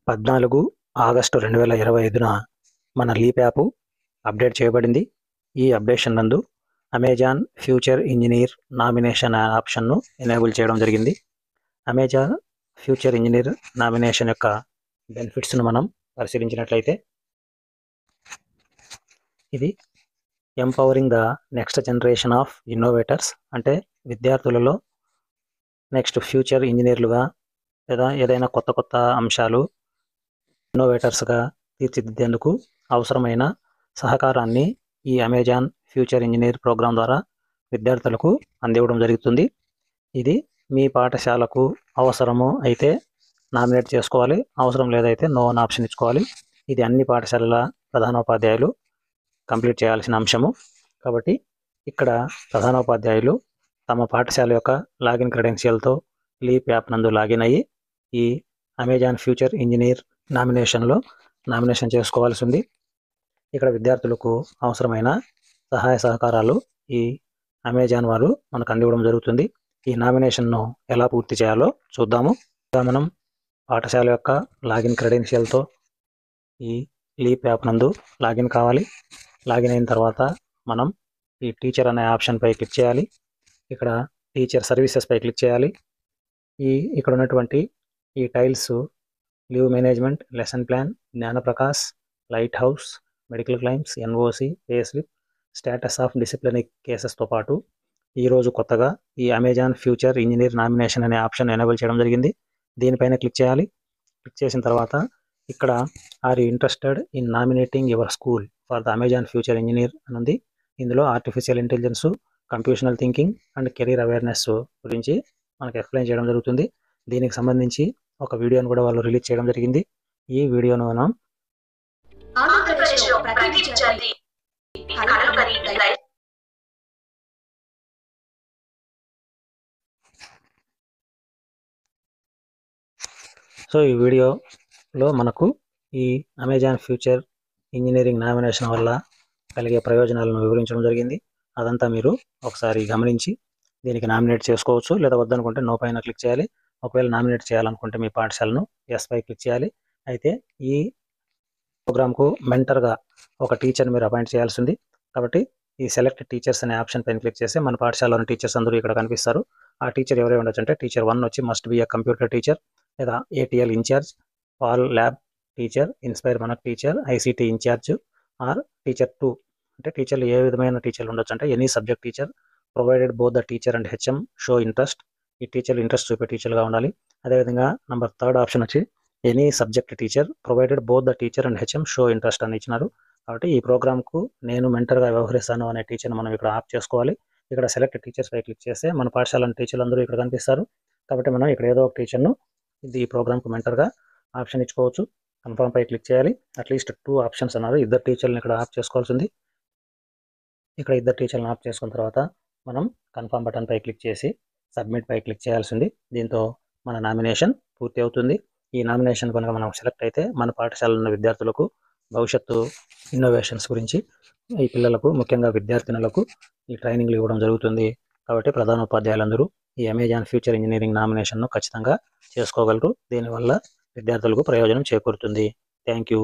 14 August 2025న మన leap app update చేయబడింది. ఈ అప్డేషన్ నందు అమెజాన్ ఫ్యూచర్ ఇంజనీర్ నామినేషన్ ఆప్షన్ను ఎనేబుల్ చేయడం జరిగింది. అమెజాన్ ఫ్యూచర్ ఇంజనీర్ నామినేషన్ యొక్క బెనిఫిట్స్ను మనం పరిశీలించినట్లయితే, ఇది empowering the next generation of innovators, అంటే విద్యార్థులలో నెక్స్ట్ ఫ్యూచర్ ఇంజనీర్లుగా లేదా ఏదైనా కొత్త అంశాలు ఇన్నోవేటర్స్గా తీర్చిదిద్దేందుకు అవసరమైన సహకారాన్ని ఈ అమెజాన్ ఫ్యూచర్ ఇంజనీర్ ప్రోగ్రాం ద్వారా విద్యార్థులకు అందివ్వడం జరుగుతుంది. ఇది మీ పాఠశాలకు అవసరము అయితే నామినేట్ చేసుకోవాలి, అవసరం లేదైతే నో అని ఆప్షన్ ఇచ్చుకోవాలి. ఇది అన్ని పాఠశాలల ప్రధానోపాధ్యాయులు కంప్లీట్ చేయాల్సిన అంశము. కాబట్టి ఇక్కడ ప్రధానోపాధ్యాయులు తమ పాఠశాల యొక్క లాగిన్ క్రెడెన్షియల్తో లీప్ యాప్ నందు లాగిన్ అయ్యి ఈ అమెజాన్ ఫ్యూచర్ ఇంజనీర్ నామినేషన్ చేసుకోవాల్సి ఉంది. ఇక్కడ విద్యార్థులకు అవసరమైన సహాయ సహకారాలు ఈ అమెజాన్ వారు మనకు అందివ్వడం జరుగుతుంది. ఈ నామినేషన్ను ఎలా పూర్తి చేయాలో చూద్దాము. మనం పాఠశాల యొక్క లాగిన్ క్రెడెన్షియల్తో ఈ లీప్ యాప్ నందు లాగిన్ కావాలి. లాగిన్ అయిన తర్వాత మనం ఈ టీచర్ అనే ఆప్షన్పై క్లిక్ చేయాలి. ఇక్కడ టీచర్ సర్వీసెస్ పై క్లిక్ చేయాలి. ఇక్కడ ఉన్నటువంటి ఈ tiles leave management, lesson plan, Gnanaprakash, light house, medical claims, NOC, pay slip, status of disciplinary కేసెస్తో పాటు ఈరోజు కొత్తగా ఈ అమెజాన్ ఫ్యూచర్ ఇంజనీర్ నామినేషన్ అనే ఆప్షన్ ఎనేబుల్ చేయడం జరిగింది. దీనిపైన క్లిక్ చేయాలి. క్లిక్ చేసిన తర్వాత ఇక్కడ are you interested in nominating your school for the Amazon future engineer అని ఉంది. ఇందులో artificial intelligence, computational thinking and career awareness గురించి మనకు ఎక్స్ప్లెయిన్ చేయడం జరుగుతుంది. దీనికి సంబంధించి ఒక వీడియోను కూడా వాళ్ళు రిలీజ్ చేయడం జరిగింది. ఈ వీడియోను మనం ఈ వీడియోలో మనకు ఈ అమెజాన్ ఫ్యూచర్ ఇంజనీరింగ్ నామినేషన్ వల్ల కలిగే ప్రయోజనాలను వివరించడం జరిగింది. అదంతా మీరు ఒకసారి గమనించి దీనికి నామినేట్ చేసుకోవచ్చు, లేదా వద్దనుకుంటే నో పైన క్లిక్ చేయాలి. ఒకవేళ నామినేట్ చేయాలనుకుంటే మీ పాఠశాలను ఎస్ పై క్లిక్ చేయాలి. అయితే ఈ ప్రోగ్రామ్కు మెంటర్గా ఒక టీచర్ని మీరు అపాయింట్ చేయాల్సి ఉంది. కాబట్టి ఈ సెలెక్ట్ టీచర్స్ అనే ఆప్షన్ పైన క్లిక్ చేస్తే మన పాఠశాలలోని టీచర్స్ అందరూ ఇక్కడ కనిపిస్తారు. ఆ టీచర్ ఎవరై ఉండొచ్చు అంటే టీచర్ 1 వచ్చి must be a computer teacher, లేదా ATL in charge, PAL lab teacher, inspire Manak teacher, ICT in charge, or teacher 2 అంటే టీచర్లు ఏ విధమైన టీచర్లు ఉండొచ్చు అంటే any subject teacher provided both the teacher and HM show interest. ఈ టీచర్లు ఇంట్రెస్ట్ చూపే టీచర్గా ఉండాలి. అదేవిధంగా నంబర్ 3 ఆప్షన్ వచ్చి any subject teacher provided both the teacher and HM show interest అని ఇచ్చినారు. కాబట్టి ఈ ప్రోగ్రామ్కు నేను మెంటర్గా వ్యవహరిస్తాను అనే టీచర్ని మనం ఇక్కడ ఆప్ చేసుకోవాలి. ఇక్కడ సెలెక్ట్ టీచర్స్ పై క్లిక్ చేస్తే మన పాఠశాల టీచర్లు అందరూ ఇక్కడ కనిపిస్తారు. కాబట్టి మనం ఇక్కడ ఏదో ఒక టీచర్ను ఈ ప్రోగ్రామ్కు మెంటర్గా ఆప్షన్ ఇచ్చుకోవచ్చు. కన్ఫర్మ్ పై క్లిక్ చేయాలి. అట్లీస్ట్ 2 ఆప్షన్స్ అన్నారు. 2 టీచర్లను ఇక్కడ ఆప్ చేసుకోవాల్సి ఉంది. ఇక్కడ 2 టీచర్లను ఆప్ చేసుకున్న తర్వాత మనం కన్ఫర్మ్ బటన్ పై క్లిక్ చేసి సబ్మిట్ పై క్లిక్ చేయాల్సి ఉంది. దీంతో మన నామినేషన్ పూర్తి అవుతుంది. ఈ నామినేషన్ కనుక మనం సెలెక్ట్ అయితే మన పాఠశాలలో ఉన్న విద్యార్థులకు భవిష్యత్తు ఇన్నోవేషన్స్ గురించి ఈ పిల్లలకు, ముఖ్యంగా విద్యార్థినులకు ఈ ట్రైనింగ్లు ఇవ్వడం జరుగుతుంది. కాబట్టి ప్రధానోపాధ్యాయులందరూ ఈ అమెజాన్ ఫ్యూచర్ ఇంజనీరింగ్ నామినేషన్ను ఖచ్చితంగా చేసుకోగలరు. దీనివల్ల విద్యార్థులకు ప్రయోజనం చేకూరుతుంది. Thank you.